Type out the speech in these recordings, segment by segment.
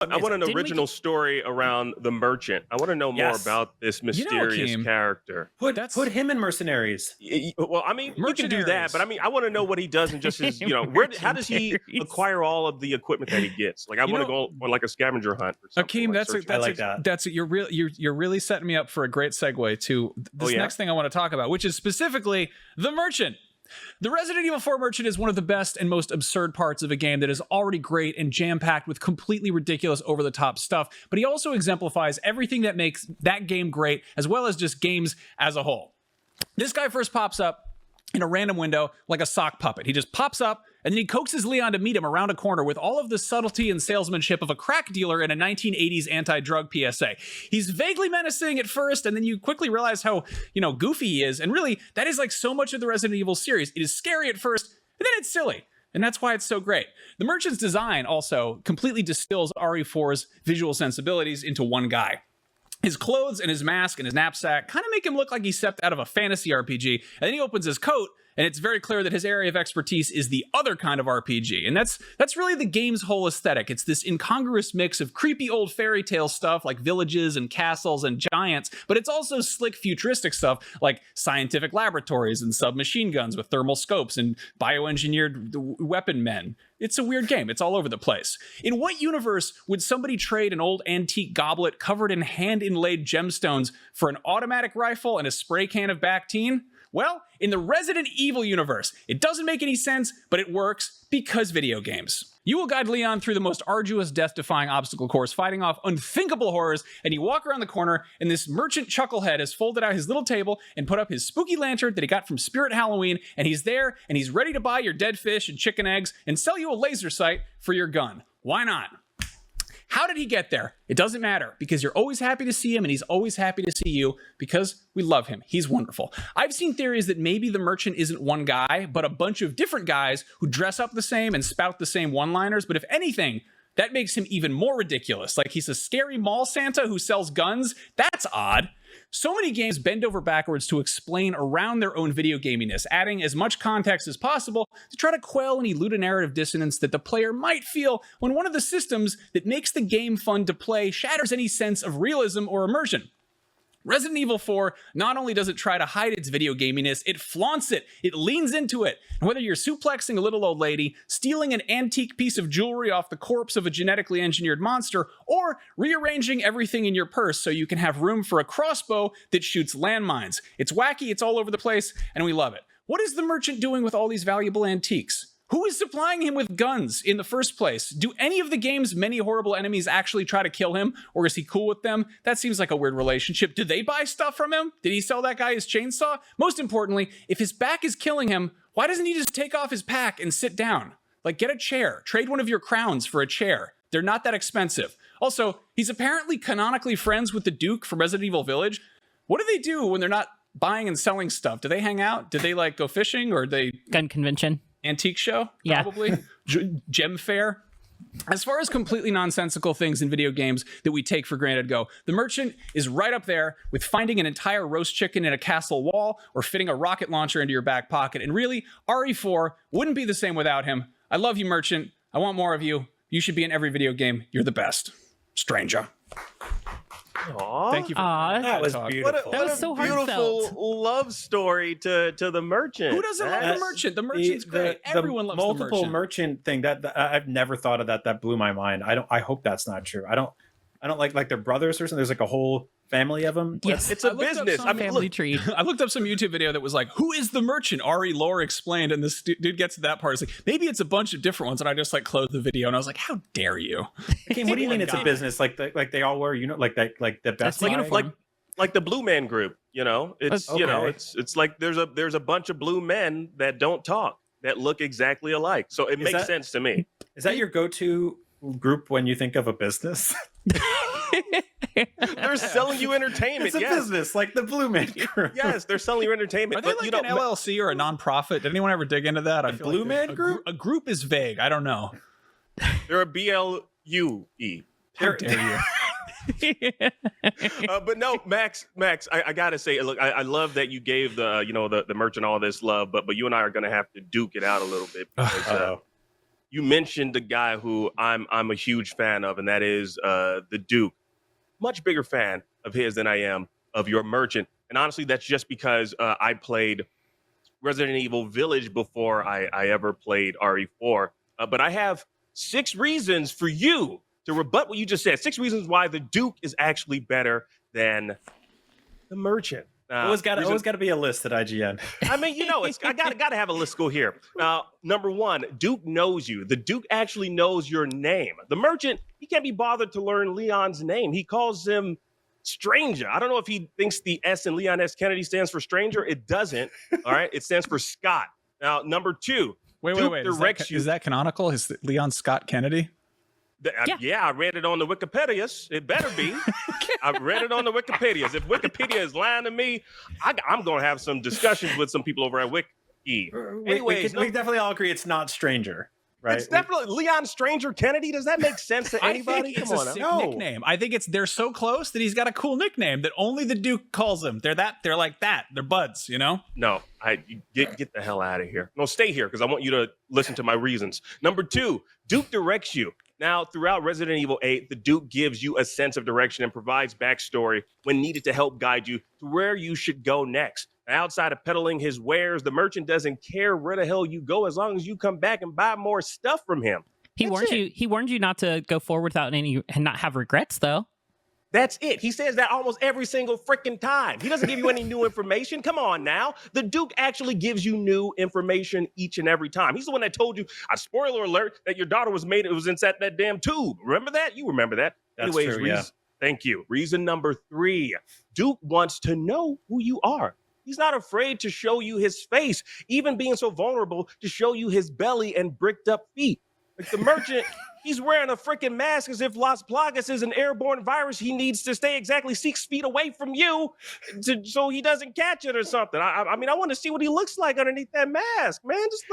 I want an original story around the merchant. I want to know more about this mysterious character. Put him in Mercenaries. Well, I mean, you can do that, but I mean, I want to know what he does and just his, how does he acquire all of the equipment that he gets? Like, I want to go on like a scavenger hunt or something. Akeem, that's it. You're really setting me up for a great segue to this next thing I want to talk about, which is specifically the merchant. The Resident Evil 4 merchant is one of the best and most absurd parts of a game that is already great and jam-packed with completely ridiculous over-the-top stuff, but he also exemplifies everything that makes that game great, as well as just games as a whole. This guy first pops up in a random window like a sock puppet. He just pops up, and then he coaxes Leon to meet him around a corner with all of the subtlety and salesmanship of a crack dealer in a 1980s anti-drug PSA. He's vaguely menacing at first, and then you quickly realize how, goofy he is. And really, that is like so much of the Resident Evil series. It is scary at first, and then it's silly. And that's why it's so great. The merchant's design also completely distills RE4's visual sensibilities into one guy. His clothes and his mask and his knapsack kind of make him look like he stepped out of a fantasy RPG. And then he opens his coat, and it's very clear that his area of expertise is the other kind of RPG. And that's really the game's whole aesthetic. It's this incongruous mix of creepy old fairy tale stuff like villages and castles and giants, but it's also slick futuristic stuff like scientific laboratories and submachine guns with thermal scopes and bioengineered weapon men. It's a weird game. It's all over the place. In what universe would somebody trade an old antique goblet covered in hand-inlaid gemstones for an automatic rifle and a spray can of Bactine? Well, in the Resident Evil universe, it doesn't make any sense, but it works because video games. You will guide Leon through the most arduous, death-defying obstacle course, fighting off unthinkable horrors, and you walk around the corner, and this merchant chucklehead has folded out his little table and put up his spooky lantern that he got from Spirit Halloween, and he's there, and he's ready to buy your dead fish and chicken eggs and sell you a laser sight for your gun. Why not? How did he get there? It doesn't matter, because you're always happy to see him and he's always happy to see you because we love him. He's wonderful. I've seen theories that maybe the merchant isn't one guy, but a bunch of different guys who dress up the same and spout the same one-liners, but if anything, that makes him even more ridiculous. Like he's a scary mall Santa who sells guns. That's odd. So many games bend over backwards to explain around their own video gaminess, adding as much context as possible to try to quell any ludonarrative dissonance that the player might feel when one of the systems that makes the game fun to play shatters any sense of realism or immersion. Resident Evil 4 not only does it try to hide its video gaminess, it flaunts it, it leans into it. And whether you're suplexing a little old lady, stealing an antique piece of jewelry off the corpse of a genetically engineered monster, or rearranging everything in your purse so you can have room for a crossbow that shoots landmines. It's wacky, it's all over the place, and we love it. What is the merchant doing with all these valuable antiques? Who is supplying him with guns in the first place? Do any of the game's many horrible enemies actually try to kill him, or is he cool with them? That seems like a weird relationship. Do they buy stuff from him? Did he sell that guy his chainsaw? Most importantly, if his back is killing him, why doesn't he just take off his pack and sit down? Like, get a chair. Trade one of your crowns for a chair. They're not that expensive. Also, he's apparently canonically friends with the Duke from Resident Evil Village. What do they do when they're not buying and selling stuff? Do they hang out? Do they, like, go fishing, or they... Gun convention. Antique show, probably. Yeah. Gem fair. As far as completely nonsensical things in video games that we take for granted go, the merchant is right up there with finding an entire roast chicken in a castle wall or fitting a rocket launcher into your back pocket. And really, RE4 wouldn't be the same without him. I love you, merchant. I want more of you. You should be in every video game. You're the best. Stranger. Aww. Thank you for that was beautiful. That was so beautiful heartfelt. love story to the merchant. Who doesn't love the merchant? The merchant's great. Everyone loves the merchant. Multiple merchant thing that I've never thought of that blew my mind. I hope that's not true. I don't like they're brothers or something. There's like a whole family of them. Yes, it's a business. I mean, family tree. I looked up some YouTube video that was like, "Who is the merchant?" RE lore explained, and this dude gets to that part. It's like, maybe it's a bunch of different ones, and I just like closed the video, and I was like, "How dare you?" Okay, what do you mean it's a business? Like they all wear, like the best like the Blue Man Group. It's okay. It's like there's a bunch of blue men that don't talk that look exactly alike. So it makes sense to me. Is that your go-to group when you think of a business? They're selling you entertainment. It's a business, like the Blue Man Group. Yes, they're selling you entertainment. Are they like an LLC or a nonprofit? Did anyone ever dig into that? I feel Blue Man Group? A group is vague. I don't know. They're a BLUE. How dare you? But no, Max, I gotta say, look, I love that you gave the merchant all this love, but you and I are gonna have to duke it out a little bit because you mentioned the guy who I'm a huge fan of, and that is the Duke. Much bigger fan of his than I am of your merchant. And honestly, that's just because I played Resident Evil Village before I ever played RE4. But I have 6 reasons for you to rebut what you just said. 6 reasons why the Duke is actually better than the merchant. Always got to be a list at IGN. I mean, I gotta have a list go here. Number 1, Duke knows you. The Duke actually knows your name. The merchant, he can't be bothered to learn Leon's name. He calls him Stranger. I don't know if he thinks the S in Leon S. Kennedy stands for stranger. It doesn't. All right, it stands for Scott. Now, number 2. Wait. Is that canonical? Is Leon Scott Kennedy? Yeah, I read it on the Wikipedias. It better be. I read it on the Wikipedias. If Wikipedia is lying to me, I'm going to have some discussions with some people over at Wiki. Anyways, we definitely all agree it's not Stranger, right? It's definitely Leon Stranger Kennedy. Does that make sense to anybody? Come on, sick nickname. I think they're so close that he's got a cool nickname that only the Duke calls him. They're like that. They're buds, No, get the hell out of here. No, stay here because I want you to listen to my reasons. Number 2, Duke directs you. Now, throughout Resident Evil 8, the Duke gives you a sense of direction and provides backstory when needed to help guide you to where you should go next. Now, outside of peddling his wares, the merchant doesn't care where the hell you go as long as you come back and buy more stuff from him. He warned you not to go forward without any and not have regrets, though. That's it. He says that almost every single freaking time. He doesn't give you any new information. Come on now. The Duke actually gives you new information each and every time. He's the one that told you, spoiler alert, that your daughter was inside that damn tube. Remember that? You remember that. That's true, yeah. Thank you. Reason number 3, Duke wants to know who you are. He's not afraid to show you his face, even being so vulnerable to show you his belly and bricked up feet. Like the merchant... He's wearing a freaking mask as if Las Plagas is an airborne virus. He needs to stay exactly 6 feet away from you so he doesn't catch it or something. I mean, I want to see what he looks like underneath that mask, man. Just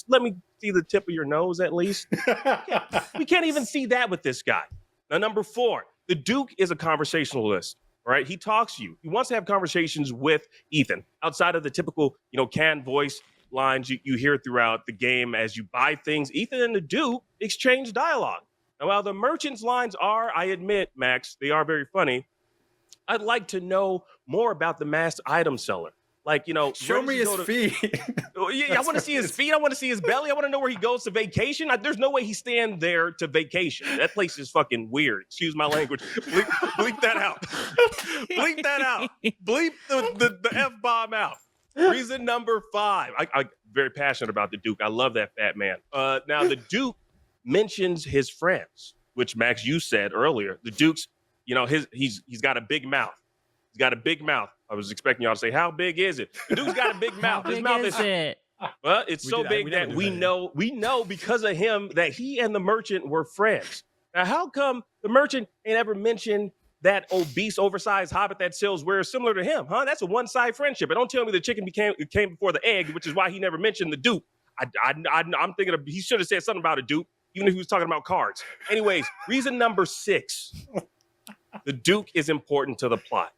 let me see the tip of your nose at least. We can't even see that with this guy. Now, number 4, the Duke is a conversationalist. Right? He talks to you. He wants to have conversations with Ethan outside of the typical, canned voice lines you hear throughout the game as you buy things. Ethan and the Duke exchange dialogue. Now, while the merchant's lines are, I admit, Max, they are very funny, I'd like to know more about the masked item seller. Like, show me his feet. I want to see his feet. I want to see his belly. I want to know where he goes to vacation. There's no way he's staying there to vacation. That place is fucking weird. Excuse my language. Bleep that out. Bleep that out. Bleep the F-bomb out. Reason number 5. I'm very passionate about the Duke. I love that fat man. Now, the Duke mentions his friends, which, Max, you said earlier. The Duke's, he's got a big mouth. He's got a big mouth. I was expecting y'all to say, how big is it? The Duke's got a big mouth. His mouth is it? Well, it's so big that we know because of him that he and the merchant were friends. Now, how come the merchant ain't ever mentioned that obese, oversized hobbit that sells wares similar to him, huh? That's a one-side friendship. And don't tell me the chicken came before the egg, which is why he never mentioned the Duke. I'm thinking he should have said something about a Duke, even if he was talking about cards. Anyways, reason number 6. The Duke is important to the plot.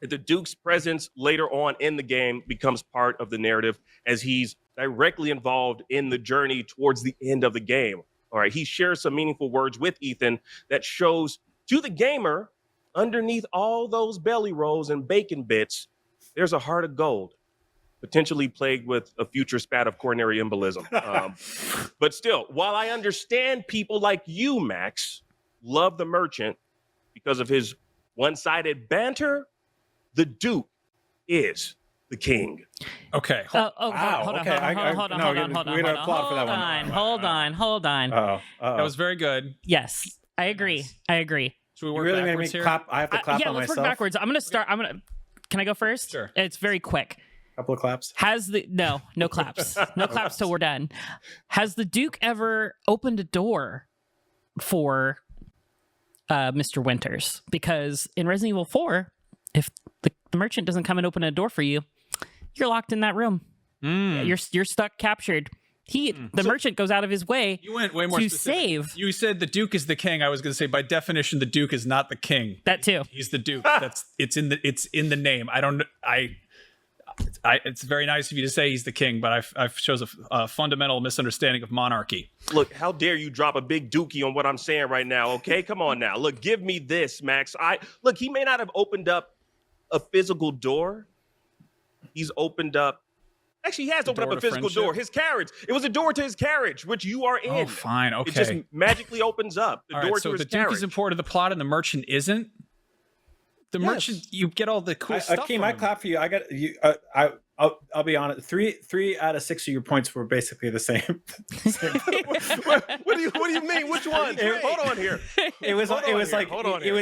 The Duke's presence later on in the game becomes part of the narrative as he's directly involved in the journey towards the end of the game. All right, he shares some meaningful words with Ethan that shows to the gamer, underneath all those belly rolls and bacon bits, there's a heart of gold, potentially plagued with a future spat of coronary embolism. But still, while I understand people like you, Max, love the merchant because of his one-sided banter, the Duke is the king. Okay. Hold on. That was very good. Yes, I agree. I agree. Should we work backwards here? I have to clap on myself. Let's work backwards. Can I go first? Sure. It's very quick. Couple of claps. No claps. No claps till we're done. Has the Duke ever opened a door for Mr. Winters? Because in Resident Evil 4, if the merchant doesn't come and open a door for you, you're locked in that room. You're stuck, captured. The merchant goes out of his way. You went way more to specific. save. You said the Duke is the king. I was going to say, by definition, the Duke is not the king. That too. He's the Duke. It's in the name. It's very nice of you to say he's the king, but I shows a fundamental misunderstanding of monarchy. Look, how dare you drop a big dookie on what I'm saying right now? Okay, come on now. Look, give me this, Max. Look. He may not have opened up a physical door. He's opened up. Actually, he has opened up a physical door. His carriage. It was a door to his carriage, which you are in. Oh, fine. Okay. It just magically opens up the door to his carriage. So the Duke is important to the plot, and the merchant isn't. The merchant, you get all the cool stuff. Akeem, I clap for you. I got you. I'll be honest. 3 out of 6 of your points were basically the same. What do you mean? Which one? Hold on here.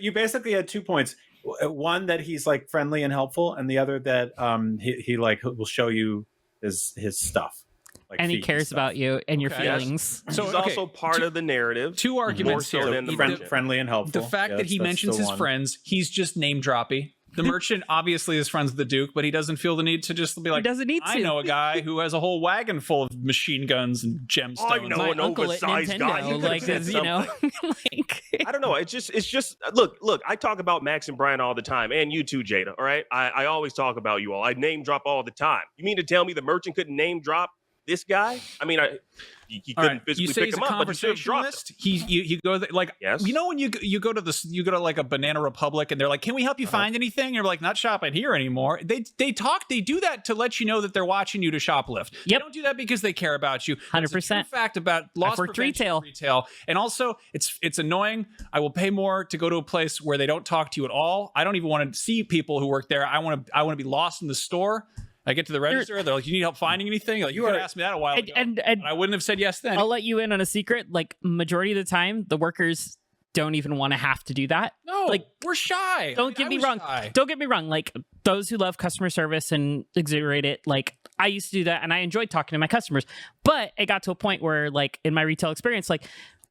You basically had 2 points. One that he's like friendly and helpful, and the other that he like will show you his stuff. Like and he cares about you and your feelings. Yes. So he's also part of the narrative. 2 arguments more so here. than the friendly and helpful. The fact that he mentions his friends, he's just name droppy. The merchant obviously is friends with the Duke, but he doesn't feel the need to just be like, I know a guy who has a whole wagon full of machine guns and gemstones. I know an oversized guy. Like, you know, like, I don't know. It's just look, I talk about Max and Brian all the time, and you too, Jada. All right. I always talk about you all. I name drop all the time. You mean to tell me the merchant couldn't name drop this guy? I mean, he couldn't physically pick him up, but he should have dropped him. You go like, yes. You know, when you go to like a Banana Republic and they're like, can we help you find anything? And you're like, not shopping here anymore. They do that to let you know that they're watching you to shoplift. Yep. They don't do that because they care about you. 100%. Fact about loss prevention retail. And also it's annoying. I will pay more to go to a place where they don't talk to you at all. I don't even want to see people who work there. I want to be lost in the store. I get to the register. They're like, "You need help finding anything?" Like, you could have asked me that a while ago, and I wouldn't have said yes then. I'll let you in on a secret. Like, majority of the time, the workers don't even want to have to do that. No, like, we're shy. Don't get me wrong. Don't get me wrong. Like, those who love customer service and exaggerate it, like, I used to do that, and I enjoyed talking to my customers. But it got to a point where, like, in my retail experience, like,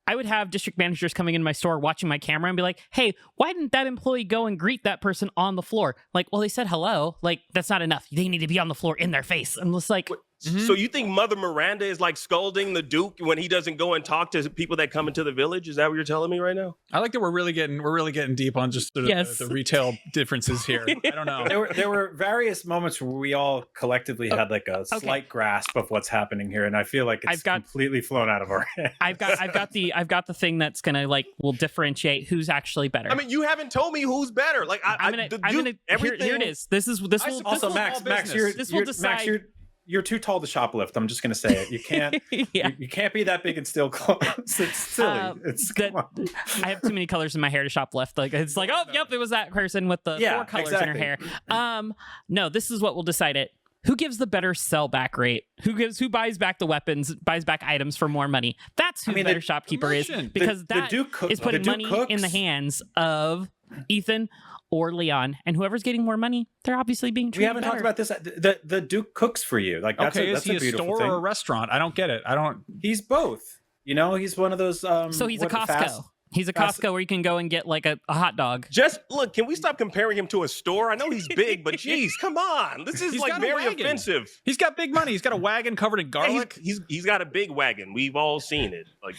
I would have district managers coming into my store watching my camera and be like, hey, why didn't that employee go and greet that person on the floor? Like, well, they said hello. Like, that's not enough. They need to be on the floor in their face. I'm just like... So you think Mother Miranda is like scolding the Duke when he doesn't go and talk to people that come into the village? Is that what you're telling me right now? I like that we're really getting deep on just the retail differences here. I don't know. There were various moments where we all collectively had like a slight grasp of what's happening here, and I feel like it's completely flown out of our hands. I've got the thing that's gonna will differentiate who's actually better. I mean, you haven't told me who's better. Like here it is. This will also Max, will decide. You're too tall to shoplift. I'm just going to say it. You can't. you can't be that big and still close. It's silly. I have too many colors in my hair to shoplift. Like, it's like, yep, it was that person with the 4 colors in her hair. No, this is what will decide it. Who gives the better sell back rate? Who buys back the weapons, buys back items for more money? That's who the better shopkeeper is, because that is putting money in the hands of Ethan or Leon, and whoever's getting more money, they're obviously being treated. We haven't talked about this. The Duke cooks for you. Like, that's is he a beautiful store thing. or a restaurant? I don't get it. He's both. You know, he's one of those. So he's a Costco. He's a Costco where you can go and get like a hot dog. Just look, can we stop comparing him to a store? I know he's big, but geez, come on. This is like very offensive. He's got big money. He's got a wagon covered in garlic. He's got a big wagon. We've all seen it. Like